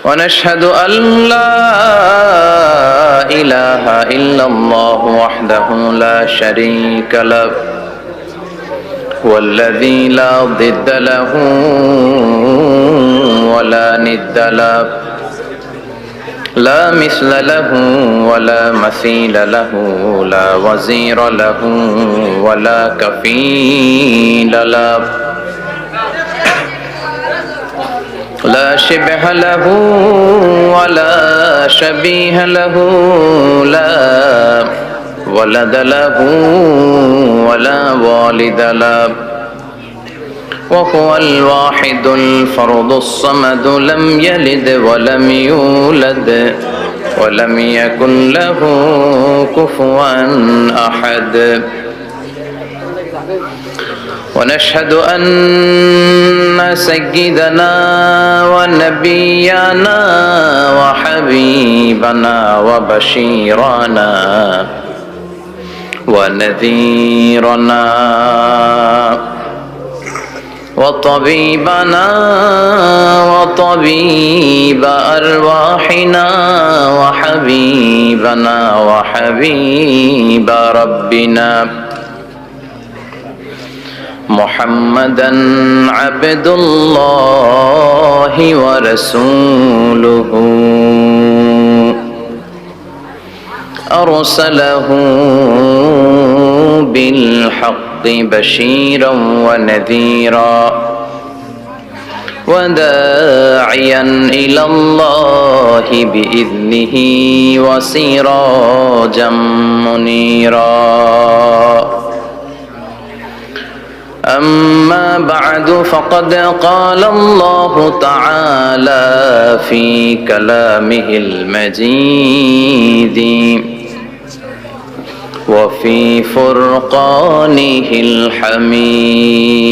ونشهد أن لا إله إلا الله وحده لا شريك له والذي لا ضد له ولا ند له لا مثل له ولا مثيل له لا وزير له ولا كفيل له لا شبه له ولا شبيه له لا ولد له ولا والد له وهو الواحد الفرد الصمد لم يلد ولم يولد ولم يكن له كفوا أحد ونشهد أن سيدنا ونبينا وحبيبنا وبشيرنا ونذيرنا وطبيبنا وطبيب أرواحنا وحبيبنا وحبيب ربنا محمدا عبد الله ورسوله أرسله بالحق بشيرا ونذيرا وداعيا إلى الله بإذنه وسراجا منيرا أما بعد فقد قال الله تعالى في كلامه المجيد وفي فرقانه الحميد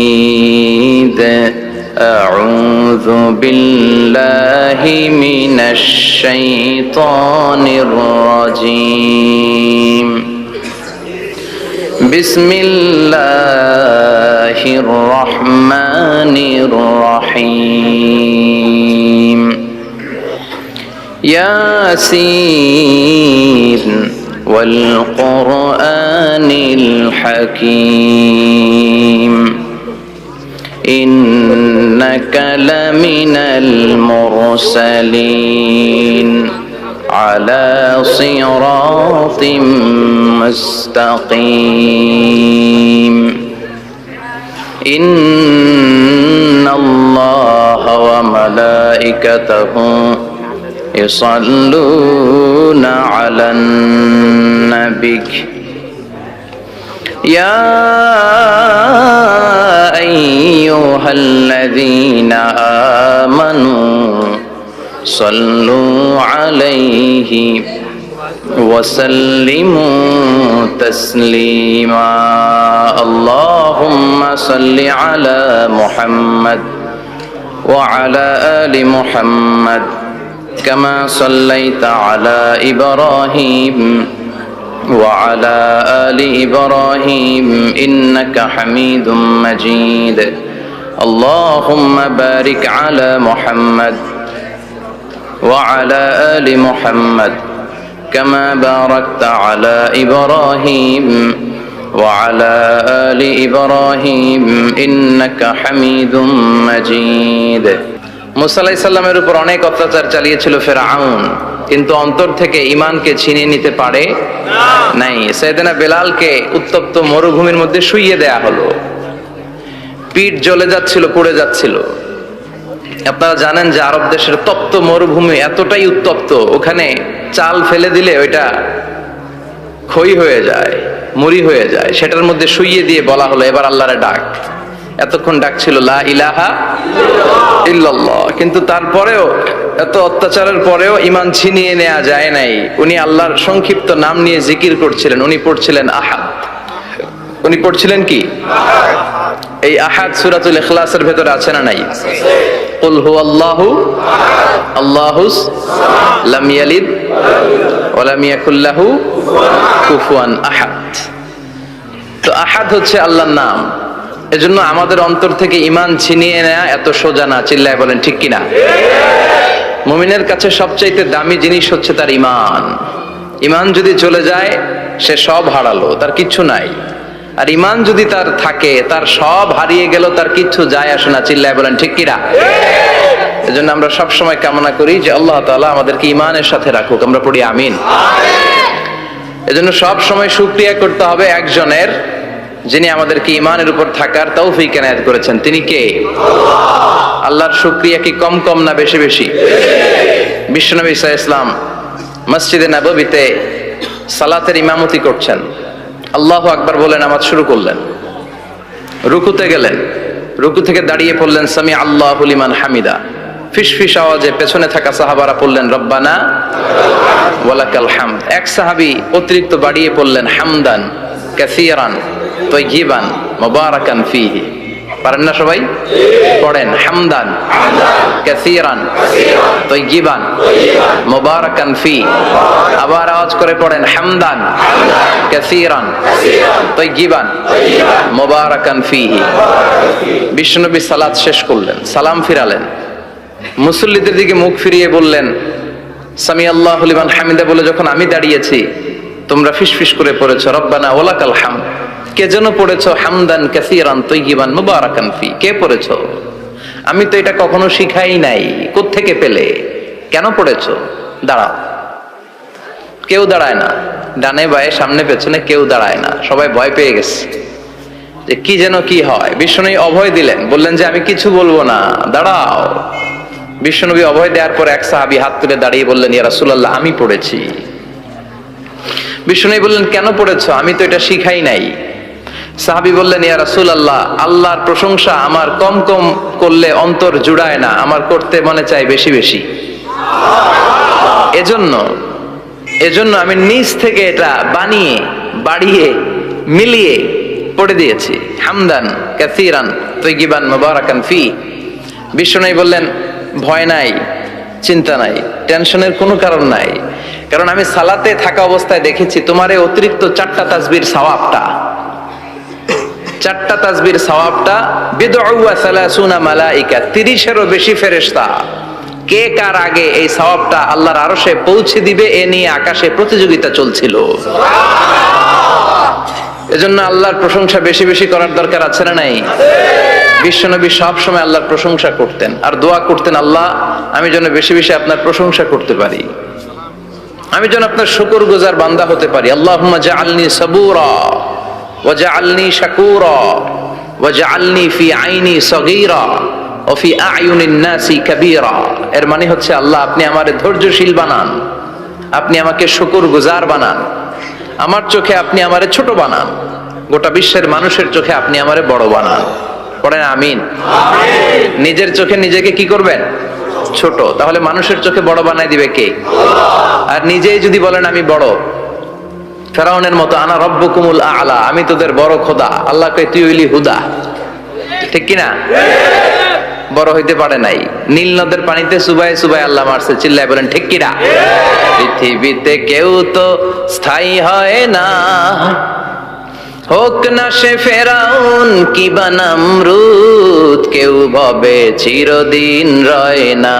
أعوذ بالله من الشيطان الرجيم بسم الله الرحمن الرحيم ياسين والقرآن الحكيم إنك لمن المرسلين على صراط مستقيم إن الله وملائكته يصلون على النبي يا أيها الذين آمنوا صلوا عليه وسلموا تسليما اللهم صل على محمد وعلى آل محمد كما صليت على إبراهيم وعلى آل إبراهيم إنك حميد مجيد اللهم بارك على محمد وعلى آل محمد كما باركت على إبراهيم وعلى آل إبراهيم إنك حميد مجيد মুসা আলাইহিস সালামের উপর অনেক অত্যাচার চালিয়েছিল ফিরআউন, কিন্তু অন্তর থেকে ঈমানকে ছিনিয়ে নিতে পারে নাই। সাইয়েদনা বেলালকে উত্তপ্ত মরুভূমির মধ্যে শুইয়ে দেয়া হলো, পিঠ জ্বলে যাচ্ছিল, পুড়ে যাচ্ছিল। আপনারা জানেন যে আরব দেশের তপ্ত মরুভূমি এতটাই উত্তপ্ত, ওখানে চাল ফেলে দিলে ওইটা ক্ষয় হয়ে যায়, মুড়ি হয়ে যায়। সেটার মধ্যে শুইয়ে দিয়ে বলা হলো এবার আল্লাহরে ডাক। এতক্ষণ ডাকছিল লা ইলাহা ইল্লাল্লাহ, কিন্তু তারপরেও এত অত্যাচারের পরেও ঈমান ছিনিয়ে নেওয়া যায় নাই। উনি আল্লাহর সংক্ষিপ্ত নাম নিয়ে জিকির করছিলেন। উনি পড়ছিলেন আহাদ। উনি পড়ছিলেন কি? এই আহাদ সূরাতুল ইখলাসের ভেতরে আছে না নাই? কুল হুয়াল্লাহু আল্লাহুস লাম ইয়ালিদ ওয়া লাম ইয়াকুল লাহু কুফুয়ান আহাদ। তো আহাদ হচ্ছে আল্লাহর নাম। এজন্য আমাদের অন্তর থেকে ঈমান ছিনিয়ে নেওয়া এত সোজা না। চিল্লায় বলেন ঠিক কিনা? মুমিনের কাছে সবচাইতে দামি জিনিস হচ্ছে তার ঈমান। ঈমান যদি চলে যায় সে সব হারালো, তার কিচ্ছু নাই। আর ঈমান যদি তার থাকে, তার সব হারিয়ে গেল, তার কিচ্ছু যায় আসে না। চিল্লায় বলেন ঠিক কিনা? এজন্য আমরা সব সময় কামনা করি যে আল্লাহ তাআলা আমাদেরকে ঈমানের সাথে রাখুক। আমরা পড়ি আমিন। এজন্য সব সময় শুকরিয়া করতে হবে একজনের, যিনি আমাদেরকে ঈমানের উপর থাকার তৌফিক এনায়েত করেছেন। তিনি কে? আল্লাহর শুকরিয়া কি কম কম না বেশি বেশি? বিশ্বনবী সাল্লাল্লাহু আলাইহি ওয়াসাল্লাম মসজিদে নববীতে সালাতের ইমামতি করছেন। আল্লাহু আকবার বলে নামাজ শুরু করলেন। রুকুতে গেলেন, রুকু থেকে দাঁড়িয়ে পড়লেন সামি আল্লাহু লিমান হামিদা। ফিসফিস আওয়াজে পেছনে থাকা সাহাবারা পড়লেন রব্বানা ওয়ালাকাল হামদ। এক সাহাবী অতিরিক্ত বাড়িয়ে পড়লেন হামদান কাসীরান তাইয়িবান মুবারাকান ফীহি। পারেন না সবাই? পড়েন হামদান কাসীরান তাইয়িবান মুবারাকান ফী। আবার আওয়াজ করে পড়েন হামদান কাসীরান তাইয়িবান মুবারাকান ফীহি। বিশ্বনবী সালাত শেষ করলেন, সালাম ফিরালেন, মুসল্লিদের দিকে মুখ ফিরিয়ে বললেন সামি আল্লাহু লিমান হামিদা বলে যখন আমি দাঁড়িয়েছি, তোমরা ফিসফিস করে পড়েছো রব্বানা ওয়ালাকাল হামদ। কে যেন পড়েছো হামদান কাসীরান তাইয়িবান মুবারাকান ফী। কে পড়েছো? আমি তো এটা কখনো শিখাই নাই, কোত্থেকে পেলে? কেন পড়েছো? দাঁড়াও। কেউ দাঁড়ায় না, ডানে বায়ে সামনে পেছনে কেউ দাঁড়ায় না, সবাই ভয় পেয়ে গেছে যে কি যেন কি হয়। বিশ্বনবী অভয় দিলেন, বললেন যে আমি কিছু বলবো না, দাঁড়াও। বিশ্বনবী অভয় দেওয়ার পর এক সাহাবী হাত তুলে দাঁড়িয়ে বললেন ইয়া রাসূলুল্লাহ আমি পড়েছি। বিশ্বনবী বললেন কেন পড়েছো? আমি তো এটা শিখাই নাই। সাহাবী বললেন ইয়া রাসূলুল্লাহ আল্লাহর প্রশংসা আমার কম কম করলে অন্তর জুড়ায় না, আমার করতে মনে চায় বেশি বেশি। এজন্য আমি নিজ থেকে এটা বানিয়ে বাড়িয়ে মিলিয়ে পড়ে দিয়েছি হামদান কাসীরান তাইয়িবান মুবারাকান ফী। বিশ্বনবী বললেন ভয় নাই, চিন্তা নাই, টেনশনের কোনো কারণ নাই, কারণ আমি সালাতে থাকা অবস্থায় দেখেছি তোমার এই অতিরিক্ত চারটা তাসবির সওয়াবটা, চারটা তাসবির সওয়াবটা বিদউ ওয়া সালাসুনা মালাইকা, 30-এরও বেশি ফেরেশতা কে কার আগে এই সওয়াবটা আল্লাহর আরশে পৌঁছে দিবে এ নিয়ে আকাশে প্রতিযোগিতা চলছিল। এজন্য আল্লাহর প্রশংসা বেশি বেশি করার দরকার আছে না নাই? বিশ্বনবী সব সময় আল্লাহর প্রশংসা করতেন আর দোয়া করতেন, আল্লাহ আমি যেন বেশি বেশি আপনার প্রশংসা করতে পারি, আমি যেন আপনার শুকরগুজার বান্দা হতে পারি। আল্লাহুম্মা জাআলনি সাবুরা ওয়া জাআলনি শাকুরা ওয়া জাআলনি ফি আইনি সগীরা ওয়া ফি আ'য়ুনিন নাসি কাবীরা। এর মানে হচ্ছে আল্লাহ আপনি আমারে ধৈর্যশীল বানান, আপনি আমাকে শুকরগুজার বানান, আমার চোখে আপনি আমারে ছোট বানান, গোটা বিশ্বের মানুষের চোখে আপনি আমারে বড় বানান। পড়েন আমিন। নিজের চোখে নিজেকে কি করবেন? ছোট। তাহলে মানুষের চোখে বড় বানায় দিবে কে? আর নিজেই যদি বলেন আমি বড়, ফেরাউনের মতো আনা রব্বুকুমুল আ'লা, আমি তোদের বড় খোদা, আল্লাহ কয় তুই হইলি হুদা, ঠিক কিনা? বড় হইতে পারে নাই, নীল নদের পানিতে সুবাই সুবাই আল্লাহ মারছে, চিল্লায় বলেন ঠিক কিনা? পৃথিবীতে কেউ তো স্থায়ী হয় না, হোক না সে ফেরাউন কি বা নমরুদ, কেউ ভাবে চিরদিন রয় না,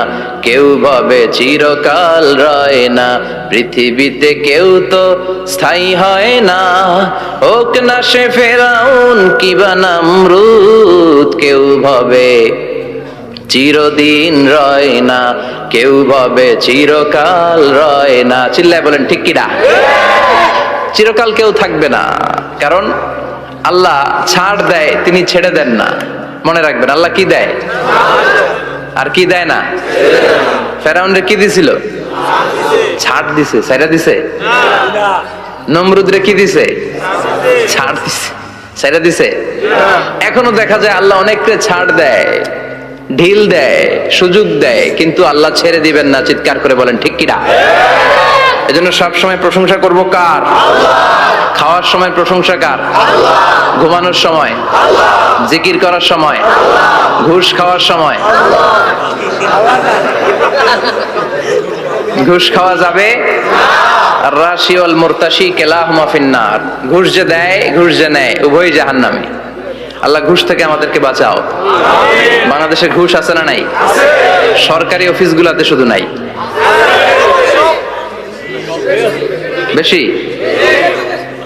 কেউ ভাবে চিরকাল রয় না, পৃথিবীতে কেউ তো স্থায়ী হয় না, হোক না সে ফেরাউন কি বা নমরুদ, কেউ ভাবে চিরদিন রয় না, কেউ ভাবে চিরকাল রয় না। চিল্লায় বলেন ঠিক কিনা? চিরকাল কেউ থাকবে না, কারণ আল্লাহ ছাড় দেয়, তিনি ছেড়ে দেন না। মনে রাখবেন আল্লাহ কি দেয় আর কি দেয় না। ফেরাউনরে কি দিছিল? ছাড় দিছে, ছাইরা দিছে। নমরুদরে কি দিছে? ছাড় দিছে, ছাইরা দিছে। এখনো দেখা যায় আল্লাহ অনেককে ছাড় দেয়, ঢিল দেয়, সুযোগ দেয়, কিন্তু আল্লাহ ছেড়ে দিবেন না। চিৎকার করে বলেন ঠিক কিনা? এজন্য সব সময় প্রশংসা করব কার? খাওয়ার সময় প্রশংসা কার? ঘুমানোর সময়, জিকির করার সময়, ঘুষ খাওয়ার সময়। ঘুষ খাওয়া যাবে? রাশি ওয়াল মুরতাশি কিলাহুমা ফিন্নার। ঘুষ যে দেয়, ঘুষ যে নেয়, উভয়ই জাহান্নামী। আল্লাহ ঘুষ থেকে আমাদেরকে বাঁচাও। বাংলাদেশে ঘুষ আছে না নাই? সরকারি অফিসগুলোতে শুধু নাই, বেশি।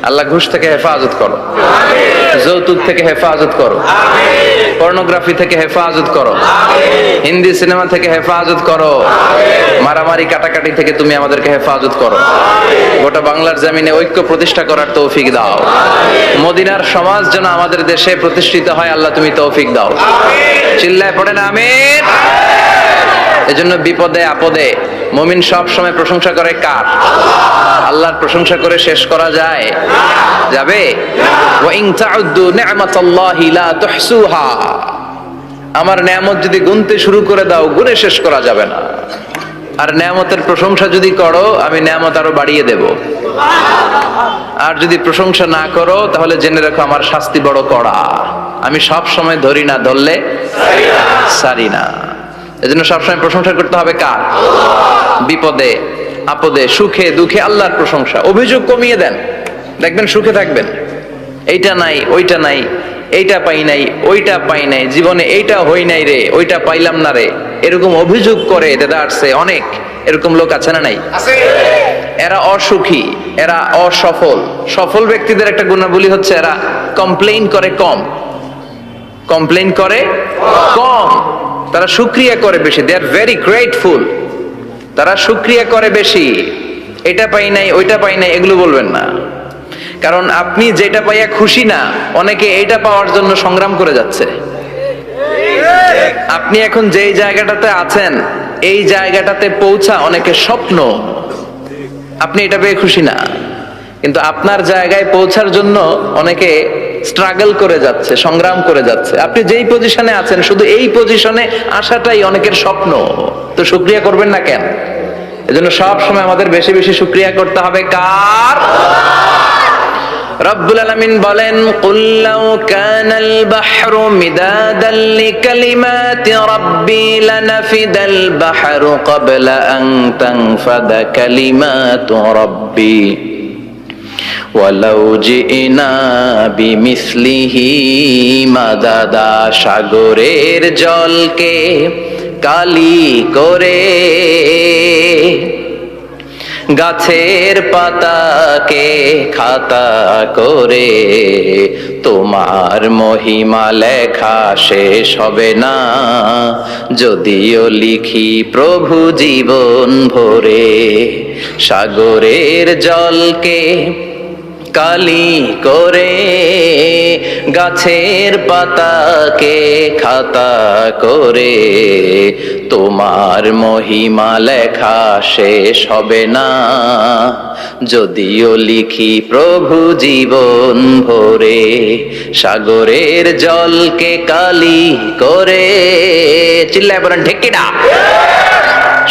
আল্লাহ ঘুষ থেকে হেফাজত করো, যৌতুক থেকে হেফাজত করো, পর্নোগ্রাফি থেকে হেফাজত করো, হিন্দি সিনেমা থেকে হেফাজত করো, মারামারি কাটাকাটি থেকে তুমি আমাদেরকে হেফাজত করো। গোটা বাংলার জমিনে ঐক্য প্রতিষ্ঠা করার তৌফিক দাও। মদিনার সমাজ যেন আমাদের দেশে প্রতিষ্ঠিত হয়, আল্লাহ তুমি তৌফিক দাও। চিল্লায় পড়েন আমিন। এজন্য বিপদে আপদে মুমিন সব সময় প্রশংসা করে কার? আল্লাহর প্রশংসা করে শেষ করা যায়? যাবে? ওয়া ইন তাউদ্দু নি'মাতাল্লাহি লা তুহসুহা। আমার নেয়ামত যদি গুনতে শুরু করে দাও, গুনে শেষ করা যাবে না। আর নেয়ামতের প্রশংসা যদি করো, আমি নেয়ামত আরো বাড়িয়ে দেব। আর যদি প্রশংসা না করো, তাহলে জেনে রাখো আমার শাস্তি বড় কড়া। আমি সব সময় ধরি না, ধরলে সারি না। এজন্য সবসময় প্রশংসা করতে হবে কার? বিপদে আপদে সুখে দুঃখে আল্লাহর প্রশংসা। অভিযোগ কমিয়ে দেন, দেখবেন সুখে থাকবেন। এইটা নাই, ওইটা নাই, এইটা পাই নাই, ওইটা পাই নাই, জীবনে এইটা হই নাই রে, ওইটা পাইলাম না রে, এরকম অভিযোগ করে দেদারসে অনেক এরকম লোক আছে না নাই? এরা অসুখী, এরা অসফল। সফল ব্যক্তিদের একটা গুণাবলী হচ্ছে এরা কমপ্লেইন করে কম, কমপ্লেইন করে কম, তারা শুকরিয়া করে বেশি। দে আর ভেরি গ্রেটফুল। তারা শুকরিয়া করে বেশি। এটা পাই নাই, ওইটা পাই নাই, এগুলো বলবেন না। কারণ আপনি যেটা পাইয়া খুশি না, অনেকে এইটা পাওয়ার জন্য সংগ্রাম করে যাচ্ছে। আপনি এখন যেই জায়গাটাতে আছেন, এই জায়গাটাতে পৌঁছা অনেকের স্বপ্ন। আপনি এটা পেয়ে খুশি না, কিন্তু আপনার জায়গায় পৌঁছার জন্য অনেকে স্ট্রাগল করে যাচ্ছে, সংগ্রাম করে যাচ্ছে। আপনি যেই পজিশনে আছেন, শুধু এই পজিশনে আসাটাই অনেকের স্বপ্ন। তো শুকরিয়া করবেন না কেন? এজন্য সব সময় আমাদের বেশি বেশি শুকরিয়া করতে হবে কার? রব্বুল আলামিন বলেন, কুল লাউ কানাল বাহরু মিদাদাল লিকালিমাতি রাব্বি লানাফিদাল বাহরু ক্বাবলা আন তানফাদা কালিমাতু রাব্বি ওয়ালাউ জিনা বিমিসলিহি মাদাদা। সাগরের জলকে কালি করে, গাছের পাতাকে খাতা করে, তোমার মহিমা লেখা শেষ হবে না, যদিও লিখি প্রভু জীবন ভরে। সাগরের জলকে কালি করে, গাছের পাতাকে খাতা করে, তোমার মহিমা লেখা শেষ হবে না, যদিও লিখি প্রভু জীবন ভরে। সাগরের জলকে কালি করে, চিল্লায় বলেন ঠিক কিনা?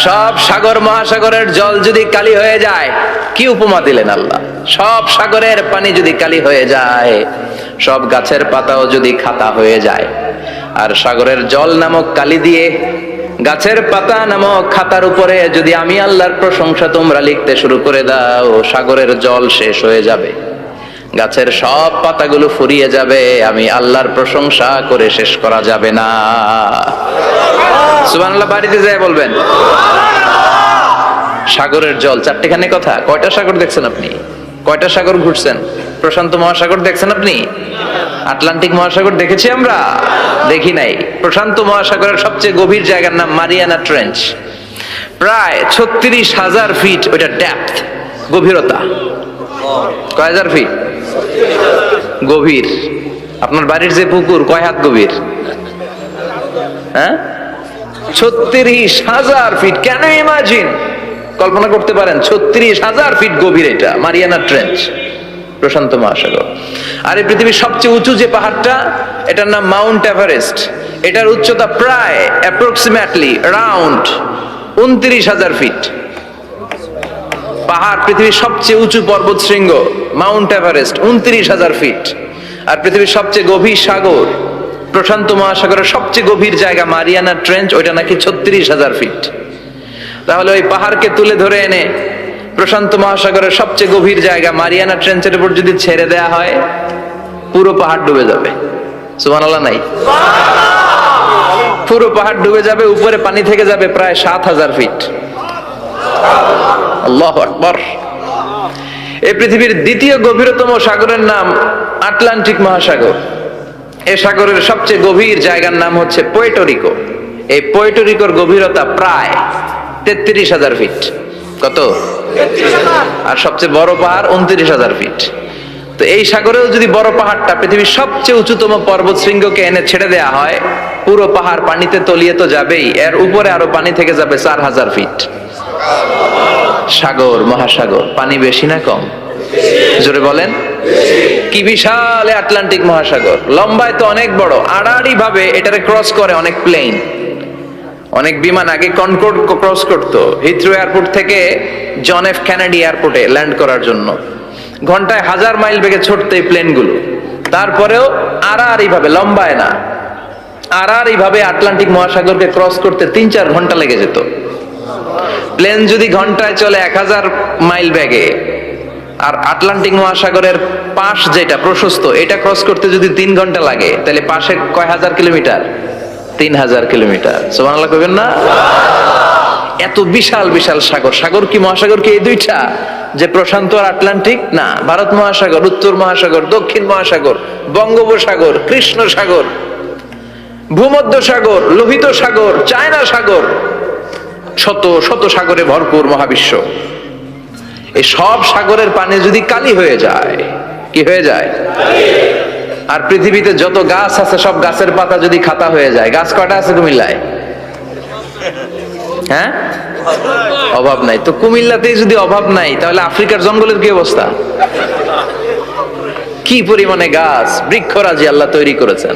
সব সাগর মহাসাগরের জল যদি কালি হয়ে যায়, কি উপমা দিলেন আল্লাহ? সব সাগরের পানি যদি কালি হয়ে যায়, সব গাছের পাতাও যদি খাতা হয়ে যায়, আর সাগরের জল নামক কালি দিয়ে গাছের পাতা নামক খাতার উপরে যদি আমি আল্লাহর প্রশংসা তোমরা লিখতে শুরু করে দাও, সাগরের জল শেষ হয়ে যাবে, গাছের সব পাতাগুলো ফুরিয়ে যাবে, আমি আল্লাহর প্রশংসা করে শেষ করা যাবে না। সুবহানাল্লাহ বাড়িতে যায় বলবেন। সাগরের জল, চারটিখানে কথা। কয়টা সাগর দেখছেন আপনি? কয়টা সাগর ঘুরছেন? প্রশান্ত মহাসাগর দেখছেন আপনি? আটলান্টিক মহাসাগর দেখেছি আমরা? দেখি নাই। প্রশান্ত মহাসাগরের সবচেয়ে গভীর জায়গার নাম মারিয়ানা ট্রেঞ্চ। প্রায় 36,000 ফিট ওইটা ডেপথ, গভীরতা। কয় হাজার ফিট গভীর? আপনার বাড়ির যে পুকুর কয় হাত গভীর? হ্যাঁ, 36,000 ফিট। কেন ইমাজিন, কল্পনা করতে পারেন 36,000 ফিট গভীর এটা মারিয়ানা ট্রেঞ্চ, প্রশান্ত মহাসাগর। আর এই পৃথিবীর সবচেয়ে উঁচু যে পাহাড়টা, এটার নাম মাউন্ট এভারেস্ট। এটার উচ্চতা প্রায় অ্যাপ্রক্সিমেটলি রাউন্ড 29,000 ফিট। পাহাড়, পৃথিবীর সবচেয়ে উঁচু পর্বত শৃঙ্গ মাউন্ট এভারেস্ট 29,000 ফিট। আর পৃথিবীর সবচেয়ে গভীর সাগর, প্রশান্ত মহাসাগরের সবচেয়ে গভীর জায়গা মারিয়ানা ট্রেঞ্চ, ওইটা নাকি 36,000 ফিট। তাহলে ওই পাহাড়কে তুলে ধরে এনে প্রশান্ত মহাসাগরের সবচেয়ে গভীর জায়গা মারিয়ানা ট্রেঞ্চের উপর যদি ছেড়ে দেয়া হয়, পুরো পাহাড় ডুবে যাবে। সুবহানাল্লাহ নাই? পুরো পাহাড় ডুবে যাবে, উপরে পানি থেকে যাবে প্রায় 7,000 ফিট। আল্লাহু আকবার। এই পৃথিবীর দ্বিতীয় গভীরতম সাগরের নাম আটলান্টিক মহাসাগর। এই সাগরের সবচেয়ে গভীর জায়গার নাম হচ্ছে পুয়ের্টো-রিকো। এই পুয়ের্টো-রিকোর গভীরতা প্রায় 33,000 ফিট। কত? আর সবচেয়ে বড় পাহাড় 29,000 ফিট। তো এই সাগরেও যদি বড় পাহাড়টা, পৃথিবীর সবচেয়ে উঁচুতম পর্বত শৃঙ্গকে এনে ছেড়ে দেয়া হয়, পুরো পাহাড় পানিতে তলিয়ে তো যাবেই, এর উপরে আরো পানি থেকে যাবে 4,000 ফিট। সাগর, মহাসাগর, পানি বেশি না কম? জোরে বলেন। কি বিশাল আটলান্টিক মহাসাগর! লম্বায় তো অনেক বড়, আড়াআড়ি ভাবে এটারে ক্রস করে অনেক প্লেন, অনেক বিমান। আগে কনকর্ড ক্রস করতো হিথ্রো এয়ারপোর্ট থেকে জন এফ কেনেডি এয়ারপোর্টে ল্যান্ড করার জন্য। ঘন্টায় 1000 মাইল বেগে ছুটতো এই প্লেনগুলো। তারপরেও আড়াআড়ি ভাবে, লম্বায় না, আড়াআড়ি ভাবে আটলান্টিক মহাসাগরকে ক্রস করতে 3-4 ঘন্টা লেগে যেত। প্লেন যদি ঘন্টায় চলে 1000 মাইল বেগে, আর আটলান্টিক মহাসাগরের পাশ যেটা প্রশস্ত, এটা ক্রস করতে যদি 3 ঘন্টা লাগে, তাহলে পাশে কয় হাজার কিলোমিটার? 3000 কিলোমিটার। সুবহানাল্লাহ কইবেন না? এত বিশাল বিশাল সাগর। সাগর কি, মহাসাগর কি এই দুইটা, যে প্রশান্ত আর আটলান্টিক? না, ভারত মহাসাগর, উত্তর মহাসাগর, দক্ষিণ মহাসাগর, বঙ্গোপসাগর, কৃষ্ণ সাগর, ভূমধ্য সাগর, লোহিত সাগর, চায়না সাগর, শত শত সাগরে ভরপুর মহাবিশ্ব। এই সব সাগরের পানি যদি কালি হয়ে যায়, কি হয়ে যায়? আর পৃথিবীতে যত গাছ আছে সব গাছের পাতা যদি খাতা হয়ে যায়, গাছ কয়টা আছে কুমিল্লায়? হ্যাঁ, অভাব নাই। তো কুমিল্লাতেই যদি অভাব নাই, তাহলে আফ্রিকার জঙ্গলের কি অবস্থা? কি পরিমাণে গাছ, বৃক্ষরাজি আল্লাহ তৈরি করেছেন।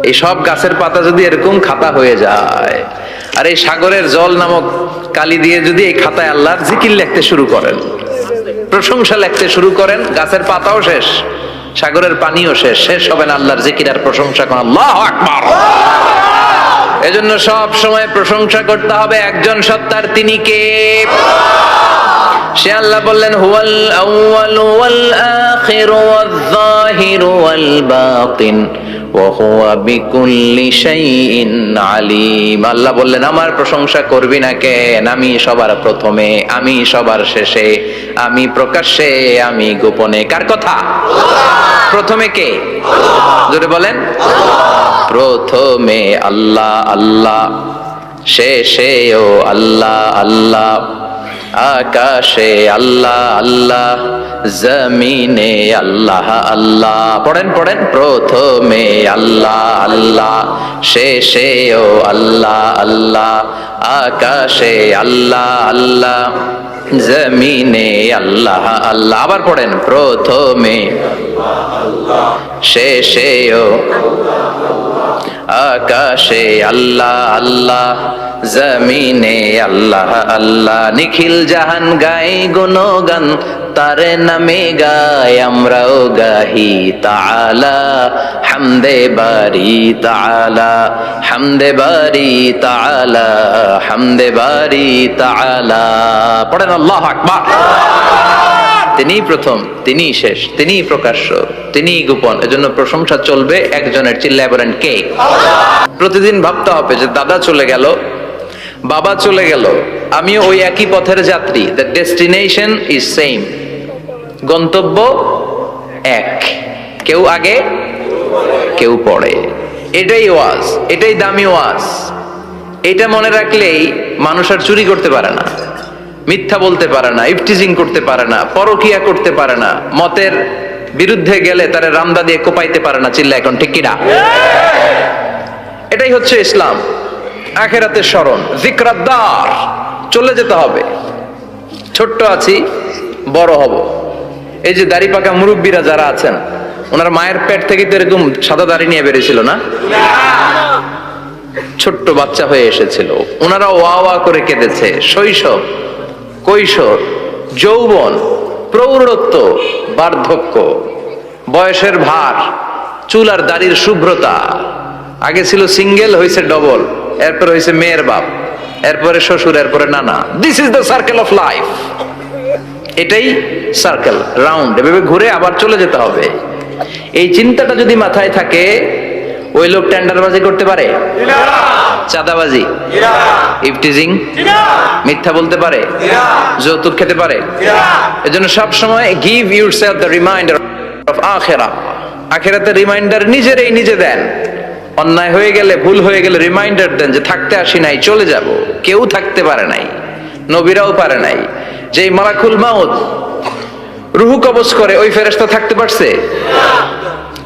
এই সব গাছের পাতা যদি এরকম খাতা হয়ে যায়, আর এই সাগরের জল নামক কালি দিয়ে যদি এই খাতায় আল্লাহর জিকির লিখতে শুরু করেন, প্রশংসা লিখতে শুরু করেন, গাছের পাতাও শেষ, সাগরের পানিও শেষ, শেষ হবে না আল্লাহর জিকির আর প্রশংসা করেন। আল্লাহু আকবার। এজন্য সব সময় প্রশংসা করতে হবে একজন সত্তার, তিনি কে? সে আল্লাহ বললেন, হুয়াল আউয়ালু ওয়াল আখিরু ওয়াল যাহিরু ওয়াল বাতিন ওয়া হুয়া বিকুল্লি শাইইন আলিম। আল্লাহ বললেন, আমার প্রশংসা করবি না কেন? আমি সবার প্রথমে, আমি সবার শেষে, আমি প্রকাশ্যে, আমি গোপনে। কার কথা? প্রথমে কে? জোরে বলেন। প্রথমে আল্লাহ আল্লাহ, শেষেও আল্লাহ আল্লাহ, আকাশে আল্লাহ আল্লাহ, জমিনে আল্লাহ আল্লাহ। পড়েন পড়েন। প্রথমে আল্লাহ আল্লাহ, শেষেও আল্লাহ আল্লাহ, আকাশে আল্লাহ আল্লাহ, জমিনে আল্লাহ আল্লাহ। আবার পড়েন। প্রথমে শেষেও আকাশে আল্লাহ আল্লাহ, জমিনে আল্লাহ আল্লাহ। নিখিল জাহান গাই গুণগান, তার নামে গাই আমরাও গাহি। তাআলা হামদে বারি তাআলা, হামদে বারি তাআলা, হামদে বারি তাআলা। পড়েন আল্লাহু আকবার। তিনি প্রথম, তিনি শেষ, তিনি প্রকাশ্য, তিনি গোপন। এজন্য প্রশংসা চলবে একজনের। চিল্লায় বলেন কে? প্রতিদিন ভাবতে হবে যে দাদা চলে গেল, বাবা চলে গেল, আমি ওই একই পথের যাত্রী। দ্য ডেস্টিনেশন ইজ সেম, গন্তব্য এক, কেউ আগে কেউ পরে। এটাই ওয়াজ, এটাই দামি ওয়াজ। এটা মনে রাখলেই মানুষ আর চুরি করতে পারে না, মিথ্যা বলতে পারে না, ইফটিজিং করতে পারে না, পরকিয়া করতে পারে না, মতের বিরুদ্ধে গেলে তারে রামদা দিয়ে কোপাইতে পারে না। চিল্লা এখন ঠিক কিনা? এটাই হচ্ছে ইসলাম। আখিরাতের স্মরণ, যিকরাদ্দার। চলে যেতে হবে। ছোট্ট আছি, বড় হব। এই যে দাড়ি পাকা মুরব্বীরা যারা আছেন, ওনার মায়ের পেট থেকে তো এরকম সাদা দাড়ি নিয়ে বেরিয়েছিল না? ছোট্ট বাচ্চা হয়ে এসেছিল, ওনারা ওয়া ওয়া করে কেঁদেছে। শৈশব, কৈশোর, যৌবন, প্রৌঢ়ত্ব, বার্ধক্য, বয়সের ভার, চুল আর দাড়ির শুভ্রতা। আগে ছিল সিঙ্গেল, হয়েছে ডবল, এরপরে হয়েছে মেয়ের বাপ, এরপরে শ্বশুর, এরপরে নানা। This is the circle of life. এটাই সার্কেল, রাউন্ড, এভাবে ঘুরে আবার চলে যেতে হবে। এই চিন্তাটা যদি মাথায় থাকে, ওই লোক টেন্ডারবাজি করতে পারে? চাঁদাবাজি, ইফটিজিং, মিথ্যা বলতে পারে, যৌতুক খেতে পারে? এজন্য সব সময় give yourself the reminder of আখিরাহ। আখিরাতের রিমাইন্ডার নিজেরই নিজে দেন। অন্যায় হয়ে গেলে, ভুল হয়ে গেলে রিমাইন্ডার দেন যে থাকতে আসি নাই, চলে যাব। কেউ থাকতে পারে নাই, নবীরাও পারে নাই। যেই মালাকুল মাউত রুহু কবজ করে, ওই ফেরেশতা থাকতে পারছে?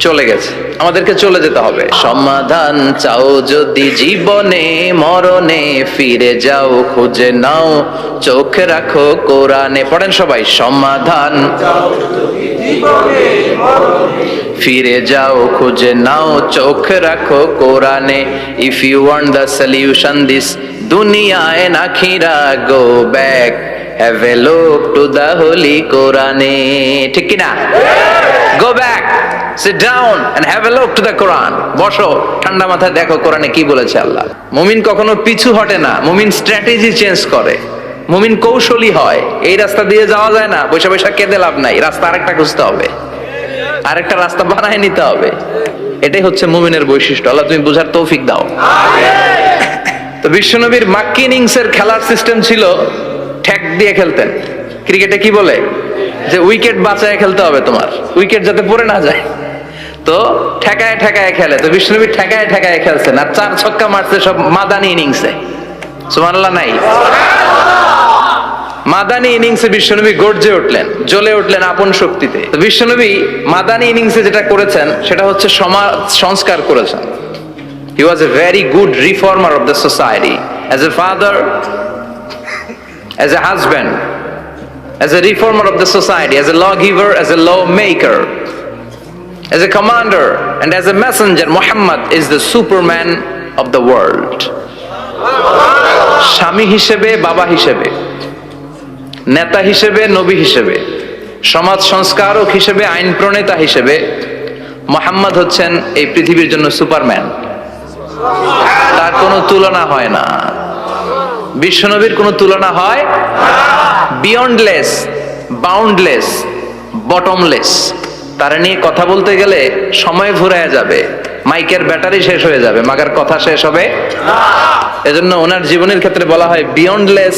চলে গেছে। আমাদেরকে চলে যেতে হবে। সমাধান চাও যদি জীবনে মরণে, ফিরে যাও খুঁজে নাও, চোখ রাখো কোরআনে। পড়েন সবাই, সমাধান ফিরে যাও খুঁজে নাও, চোখ রাখো কোরআনে। If you want the solution this দুনিয়া এন্ড আখিরা, go back, have a look to the holy কোরআনে। ঠিক কি না? Go back, sit down and have a look to the Quran. বসো, ঠান্ডা মাথায় দেখো কোরআনে কি বলেছে আল্লাহ। মুমিন কখনো পিছু হটে না, মুমিন স্ট্র্যাটেজি চেঞ্জ করে, মুমিন কৌশলী হয়। এই রাস্তা দিয়ে যাওয়া যায় না, বৈশা বৈশা কেঁদে লাভ নাই, রাস্তা আরেকটা খুঁজতে হবে, আরেকটা রাস্তা বানায় নিতে হবে। এটাই হচ্ছে মুমিনের বৈশিষ্ট্য। আল্লাহ তুমি বুঝার তৌফিক দাও। তো বিশ্বনবীর মাক্কি ইনিংসের খেলার সিস্টেম ছিল ঠ্যাক দিয়ে খেলতেন। ক্রিকেটে কি বলে যে উইকেট বাঁচায় খেলতে হবে, তোমার উইকেট যাতে পড়ে না যায়। তো ঠেকায় ঠেকায় খেলে। তো বিশ্বনবী ঠেকায় ঠেকায় খেলছেন, আর 4 ছক্কা মারছে সব মাদানি ইনিংসে। সুবহানাল্লাহ নাই? মাদানি ইনিংসে বিশ্বনবী গর্জে উঠলেন, জ্বলে উঠলেন আপন শক্তিতে। তো বিশ্বনবী মাদানি ইনিংসে যেটা করেছেন সেটা হচ্ছে সমাজ সংস্কার করেছেন। He was a very good reformer of the society. As a father, as a husband, as a reformer of the society, as a lawgiver, as a lawmaker, as a commander, and as a messenger, Muhammad is the Superman of the world. স্বামী হিসেবে, বাবা হিসেবে, নেতা হিসেবে, নবী হিসেবে, সমাজ সংস্কারক হিসেবে, আইন প্রণেতা হিসেবে মুহাম্মদ হচ্ছেন এই পৃথিবীর জন্য সুপারম্যান। তার কোনো তুলনা হয় না। বিশ্বনবীর কোনো তুলনা হয়? Beyondless, boundless, bottomless. তারা নিয়ে কথা বলতে গেলে সময় ফুরায় যাবে, মাইকের ব্যাটারি শেষ হয়ে যাবে, মাগার কথা শেষ হবে না। এজন্য ওনার জীবনের ক্ষেত্রে বলা হয় বিয়ন্ডলেস,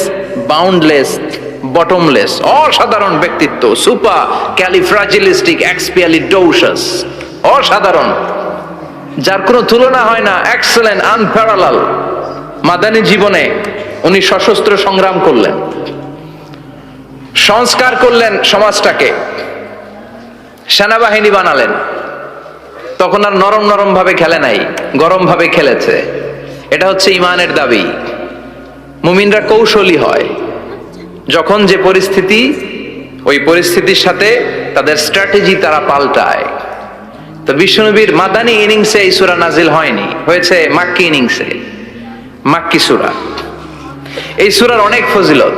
বাউন্ডলেস, বটমলেস। অসাধারণ ব্যক্তিত্ব, সুপার ক্যালিফ্রাজিলিস্টিক এক্সপিয়ালিডোসাস, অসাধারণ, যার কোনো তুলনা হয় না, এক্সেলেন্ট, আনপ্যারালাল। মাদানী জীবনে উনি সশস্ত্র সংগ্রাম করলেন, সংস্কার করলেন সমাজটাকে, সেনাবাহিনী বানালেন। তখন আর নরম নরম ভাবে খেলে নাই, গরম ভাবে খেলেছে। এটা হচ্ছে ইমানের দাবি। মুমিনরা কৌশলী হয়। যখন যে পরিস্থিতি, ওই পরিস্থিতির সাথে তাদের স্ট্র্যাটেজি তারা পাল্টায়। তো বিশ্বনবীর মাদানী ইনিংসে এই সূরা নাজিল হয়নি, হয়েছে মাক্কি ইনিংসে, মাক্কি সূরা। এই সূরার অনেক ফজিলত,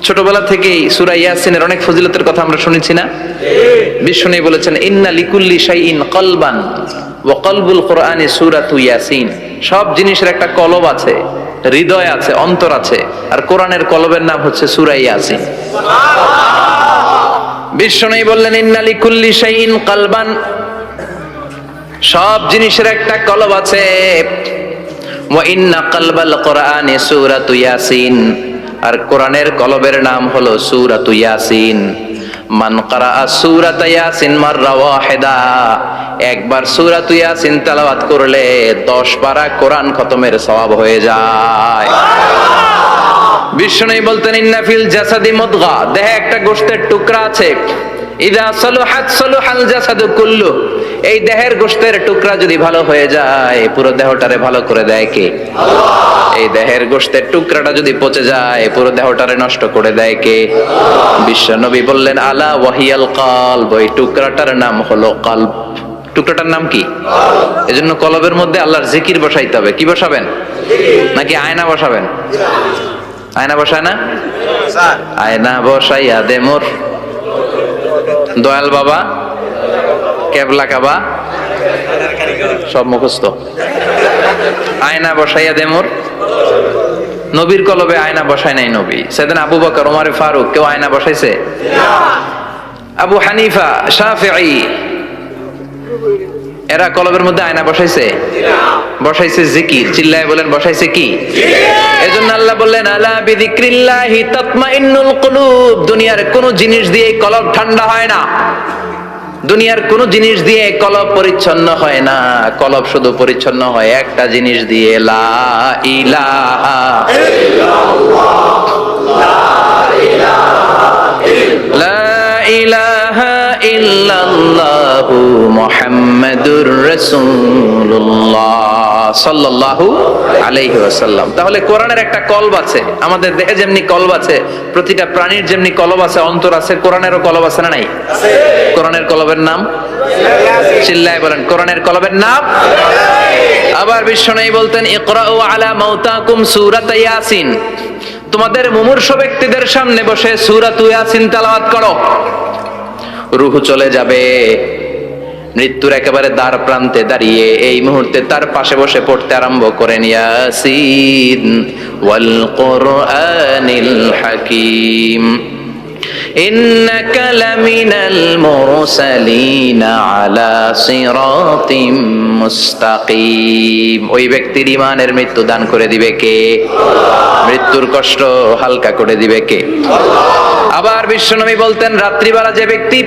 ছোটবেলা থেকেই সূরা ইয়াসিনের অনেক ফজিলতের কথা আমরা শুনেছি না? বিশ্বনবী বলেছেন ইন্না লিকুল্লি শাইইন কলবান ওয়া কলবুল কুরআনি সূরাতু ইয়াসিন। সব জিনিসের একটা কলব আছে, হৃদয় আছে, অন্তর আছে, আর কোরআনের কলবের নাম হচ্ছে সূরা ইয়াসিন। বিশ্বনবী বললেন ইন্না লিকুল্লি শাইইন কলবান, সব জিনিসের একটা কলব আছে। ওয়া ইন্না কলবাল কুরআনি সূরাতু ইয়াসিন, আর কোরআনের কলবের নাম হলো সূরাতু ইয়াসিন। মান ক্বারাআ সূরাতা ইয়াসিন মাররা ওয়াহিদা, একবার সূরাতু ইয়াসিন তেলাওয়াত করলে 10 পারা কোরআন খতমের সওয়াব হয়ে যায়। বিশ্বনবী বলতেন ইন্না ফিল জাসাদি মুদগা, দেহে একটা গোশতের টুকরা আছে, ইযা সালুহাত সালুহাল জাসাদু কুল্লু, এই দেহের গোশতের টুকরা যদি ভালো হয়ে যায় পুরো দেহটারে ভালো করে দেয় কে? আল্লাহ। এই দেহের গোশতের টুকরাটা যদি পচে যায় পুরো দেহটারে নষ্ট করে দেয় কে? বিশ্বনবী বললেন আলা ওয়াহিয়াল কলব, এই টুকরাটার নাম হলো কলব। টুকরাটার নাম কি? এজন্য কলবের মধ্যে আল্লাহর জিকির বসাইতে হবে। কি বসাবেন? নাকি আয়না বসাবেন? আয়না বসায় না? আয়না বসাইয়া দে মোর দয়াল বাবা, কেবলা কাবা, সব মুখস্থ। আয়না বসাইয়া দে মোর, নবীর কলবে আয়না বসায় নাই নবী। সেদিন আবু বকর, ওমর ফারুক, কেউ আয়না বসাইছে? আবু হানিফা, শাফিঈ, এরা কলবের মধ্যে আয়না বসাইছে? বসাইছে জিকির। চিল্লায় বলেন বসাইছে কি? এজন্য আল্লাহ বললেন আলা বিযিক্রিল্লাহি তাতমাইন্নুল কুলুব। দুনিয়ার কোন জিনিস দিয়ে কলব ঠান্ডা হয় না, দুনিয়ার কোন জিনিস দিয়ে কলব পরিচ্ছন্ন হয় না। কলব শুধু পরিচ্ছন্ন হয় একটা জিনিস দিয়ে, লা ইলাহা ইল্লাল্লাহ, লা ইলাহা ইল্লাল্লাহু মুহাম্মাদুর রাসূলুল্লাহ সাল্লাল্লাহু আলাইহি ওয়াসাল্লাম। তাহলে কোরআনের একটা কলব আছে, আমাদের দেহে যেমনি কলব আছে, প্রতিটা প্রাণীর যেমনি কলব আছে, অন্তর আছে, কোরআনেরও কলব আছে না নাই? কোরআনের কলবের নাম? চিল্লায় বলেন কোরআনের কলবের নাম? আবার বিশ্বনবী বলতেন ইকরাউ আলা মাউতাকুম সূরাত ইয়াসিন। তোমাদের মুমূর্ষ ব্যক্তিদের সামনে বসে সূরাত ইয়াসিন তেলাওয়াত করো। রূহ চলে যাবে, মৃত্যুর একেবারে দ্বার প্রান্তে দাঁড়িয়ে এই মুহূর্তে তার পাশে বসে পড়তে আরম্ভ করেন ইয়াসিন ওয়াল কুরআনিল হাকীম ইন্নাকা লামিনাল মুরসালিনা আলা সিরাতিম মুস্তাকিম। ওই ব্যক্তির ঈমানের মৃত্যু দান করে দিবে কে? মৃত্যুর কষ্ট হালকা করে দিবে কে? আবার বিশ্বনবী বলতেন রাত্রিবেলা যে ব্যক্তি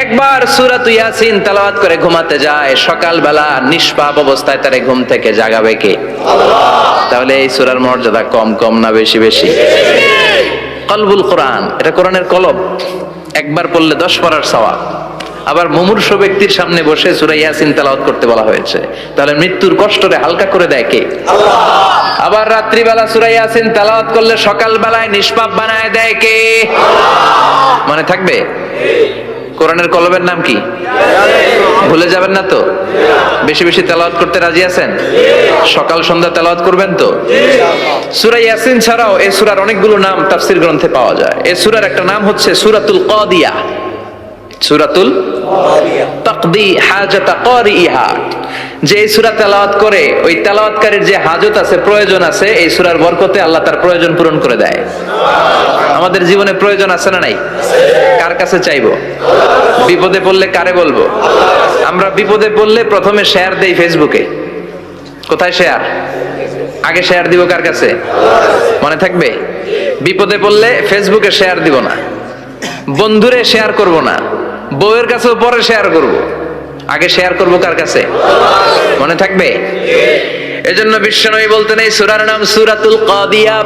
একবার সূরাত ইয়াসিন তেলাওয়াত করে ঘুমাতে যায়, সকালবেলা নিষ্পাপ অবস্থায় তারে ঘুম থেকে জাগাবে কে? তাহলে এই সূরার মর্যাদা কম কম না বেশি বেশি? কলবুল কোরআন, এটা কোরআনের কলব, একবার পড়লে 10 পড়ার সওয়াব। আবার মুমূর্ষ ব্যক্তির সামনে বসে সূরা ইয়াসিন তেলাওয়াত করতে বলা হয়েছে, তাহলে মৃত্যুর কষ্টরে হালকা করে দেয় কে? আল্লাহ। আবার রাত্রিবেলা সূরা ইয়াসিন তেলাওয়াত করলে সকালবেলায় নিষ্পাপ বানায় দেয় কে? আল্লাহ। মনে থাকবে? কোরআনের কলবের নাম কি? ভুলে যাবেন না তো? বেশি বেশি তেলাওয়াত করতে রাজি আছেন? সকাল সন্ধ্যা তেলাওয়াত করবেন তো? সূরা ইয়াসিন ছাড়াও এই সূরার অনেকগুলো নাম তাফসীর গ্রন্থে পাওয়া যায়। এই সূরার একটা নাম হচ্ছে সূরাতুল কাদিয়া। সূরাতুল কাদিয়া তাকদি হাজাতা কারিহা। যে সূরা তেলাওয়াত করে ওই তেলাওয়াতকারীর যে হাজত আছে, প্রয়োজন আছে, এই সূরার বরকতে আল্লাহ তার প্রয়োজন পূরণ করে দেয়। আমাদের জীবনে প্রয়োজন আছে না নাই? কার কাছে চাইবো? বিপদে পড়লে কারে বলবো? আমরা বিপদে পড়লে প্রথমে শেয়ার দেই ফেসবুকে। কোথায় শেয়ার? আগে শেয়ার দিব কার কাছে? মনে থাকবে? বিপদে পড়লে ফেসবুকে শেয়ার দিব না, বন্ধুরে শেয়ার করব না, বউয়ের কাছেও পরে শেয়ার করব, আগে শেয়ার করব কার কাছে? মনে থাকবে? এজন্য বিশ্বনবী বলতেন এই সূরার নাম সূরাতুল কাদিয়া,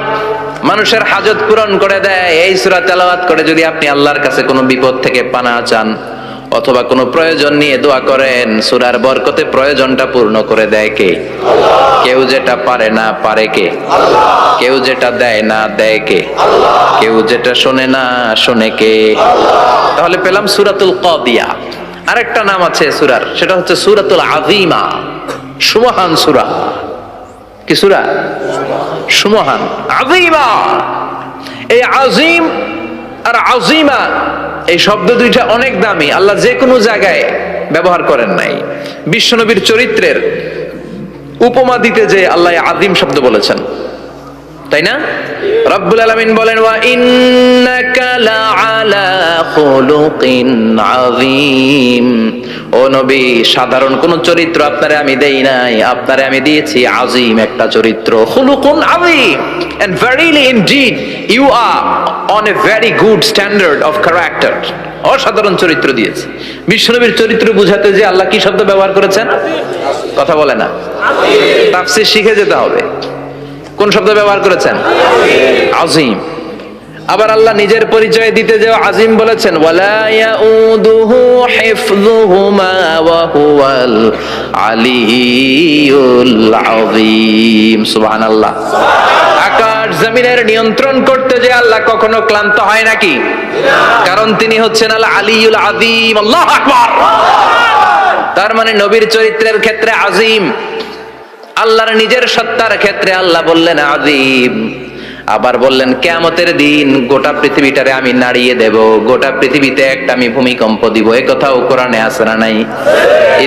মানুষের হাজত পূরণ করে দেয়। এই সূরা তেলাওয়াত করে যদি আপনি আল্লাহর কাছে কোনো বিপদ থেকে পানা চান অথবা কোনো প্রয়োজন নিয়ে দোয়া করেন, সূরার বরকতে প্রয়োজনটা পূর্ণ করে দেয় কে? আল্লাহ। কেউ যেটা পারে না পারে কে? আল্লাহ। কেউ যেটা দেয় না দেয় কে? আল্লাহ। কেউ যেটা শোনে না শোনে কে? আল্লাহ। তাহলে পেলাম সূরাতুল কাদিয়া। আরেকটা নাম আছে সূরার, সেটা হচ্ছে সূরাতুল আযীমা, সুমহান সূরা। কি সূরা? সুমহান, আযীমা। এই আযীম আর আযীমা এই শব্দ দুইটা অনেক দামি, আল্লাহ যে কোনো জায়গায় ব্যবহার করেন নাই। বিশ্বনবীর চরিত্রের উপমা দিতে যে আল্লাহ আযীম শব্দ বলেছেন, তাই না? রব্বুল আলামিন বলেন ওয়া ইন্নাকা লাআলা খুলুকিন আযীম। ও নবী, সাধারণ কোন চরিত্র আপনারে আমি দেই নাই, আপনারে আমি দিয়েছি আযীম একটা চরিত্র, খুলুকুন আযীম। And verily indeed you are on a very good standard of character. অসাধারণ চরিত্র দিয়েছে। বিশ্বনবীর চরিত্র বুঝাতে যে আল্লাহ কি শব্দ ব্যবহার করেছেন? কথা বলে না, তাফসীর শিখে যেতে হবে। কোন শব্দ ব্যবহার করেছেন? আযীম। আবার আল্লাহ নিজের পরিচয় দিতে যে আযীম বলেছেন, ওয়ালা ইয়াউদুহু হিফযুহুমা ওয়া হুয়াল আলিয়্যুল আযীম। সুবহানাল্লাহ। আকাশ জমিনের নিয়ন্ত্রণ করতে যে আল্লাহ কখনো ক্লান্ত হয় নাকি? কারণ তিনি হচ্ছেন আল আলিয়্যুল আযীম। আল্লাহু আকবার। তার মানে নবীর চরিত্রের ক্ষেত্রে আযীম, আল্লাহর নিজের সত্তার ক্ষেত্রে আল্লাহ বললেন আযীম। আবার বললেন কিয়ামতের দিন গোটা পৃথিবীটারে আমি নাড়িয়ে দেব, গোটা পৃথিবীতে একটা আমি ভূমিকম্প দিব। এই কথাও কোরআনে আছে না নাই?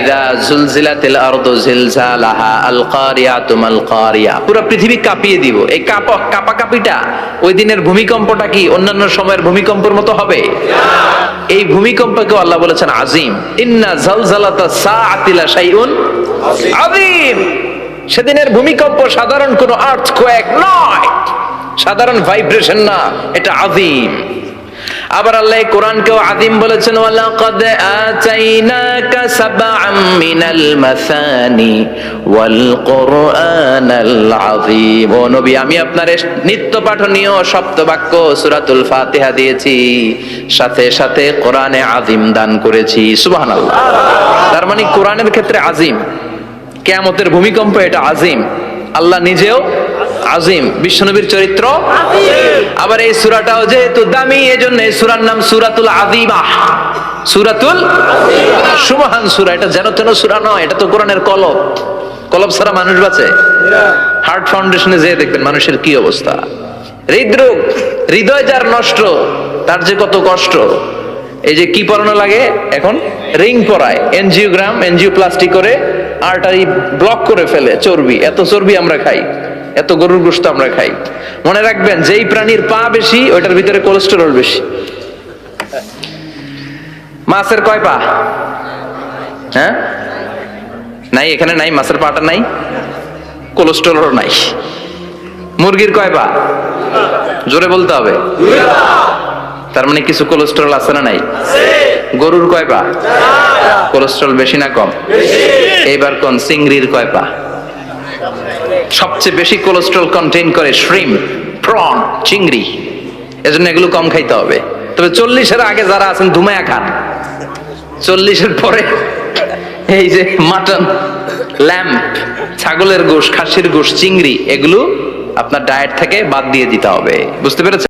ইযা জুলজিলাতিল আরদু জিলজালাহা আল কারিয়াতু মাল কারিয়া। পুরো পৃথিবী কাঁপিয়ে দিব। এই কাঁপাকাঁপিটা ওই দিনের ভূমিকম্পটা কি অন্যান্য সময়ের ভূমিকম্পের মতো হবে? এই ভূমিকম্পকে আল্লাহ বলেছেন আজিম। ইন্না জালজালাতা সাআতি লা শাইউন আযীম। সেদিনের ভূমিকম্প সাধারণ কোনো আর্থকোয়েক নয়, সাধারণ ভাইব্রেশন না, এটা আযীম। আবার আল্লাহ কোরআনকেও আযীম বলেছেন, ওয়ালাকাদ আতাইনাকা সাবআম মিনাল মাসানি ওয়াল কুরআনাল আযীম। ও নবী, আমি আপনার নিত্য পাঠনীয় সপ্তবাক্য সূরাতুল ফাতিহা দিয়েছি, সাথে সাথে কোরআনে আযীম দান করেছি। সুবহানাল্লাহ। তার মানে কোরআনের ক্ষেত্রে আযীম, কিয়ামতের ভূমিকম্প এটা আযীম। আল্লাহ নিজেও আযীম, বিশ্বনবীর চরিত্র আযীম। আবার এই সূরাটাও যেহেতু দামি, এজন্য এই সূরার নাম সূরাতুল আযীমা। সূরাতুল আযীমা, সুবহান সূরা। এটা যেন তেন সূরা নয়, এটা তো কোরআনের কলব। কলব ছাড়া মানুষ বাঁচে? হার্ট ফাউন্ডেশনে যেয়ে দেখবেন মানুষের কি অবস্থা। হৃদরোগ, হৃদয় যার নষ্ট, তার যে কত কষ্ট। এই যে কি পরানো লাগে এখন, রিং পরায়, এনজিওগ্রাম, এনজিওপ্লাস্টি করে আর্টারি ব্লক করে ফেলে। চর্বি, এত চর্বি আমরা খাই, এত গরুর গোশত আমরা খাই। মনে রাখবেন, যেই প্রাণীর পা বেশি ওইটার ভিতরে কোলেস্টেরল বেশি। মাছের কয় পা? হ্যাঁ, নাই, এখানে নাই, মাছের পাটা নাই, কোলেস্টেরল নাই। মুরগির কয় পা? জোরে বলতে হবে। তার মানে কিছু কোলেস্টেরল আছে না নাই? গরুর কয় পা? কোলেস্টেরল বেশি না কম? এইবার কোন চিংড়ির কয় পা? সবচেয়ে বেশি কোলেস্টেরল কন্টেইন করে শ্রিম্প, প্রন, চিংড়ি। এজন্য এগুলো কম খাইতে হবে। তবে 40-এর আগে যারা আছেন ধুমায়া খান, 40-এর পরে এই যে মাটন, ল্যাম্প, ছাগলের গোশ, খাসির গোশ, চিংড়ি, এগুলো আপনার ডায়েট থেকে বাদ দিয়ে দিতে হবে। বুঝতে পেরেছেন?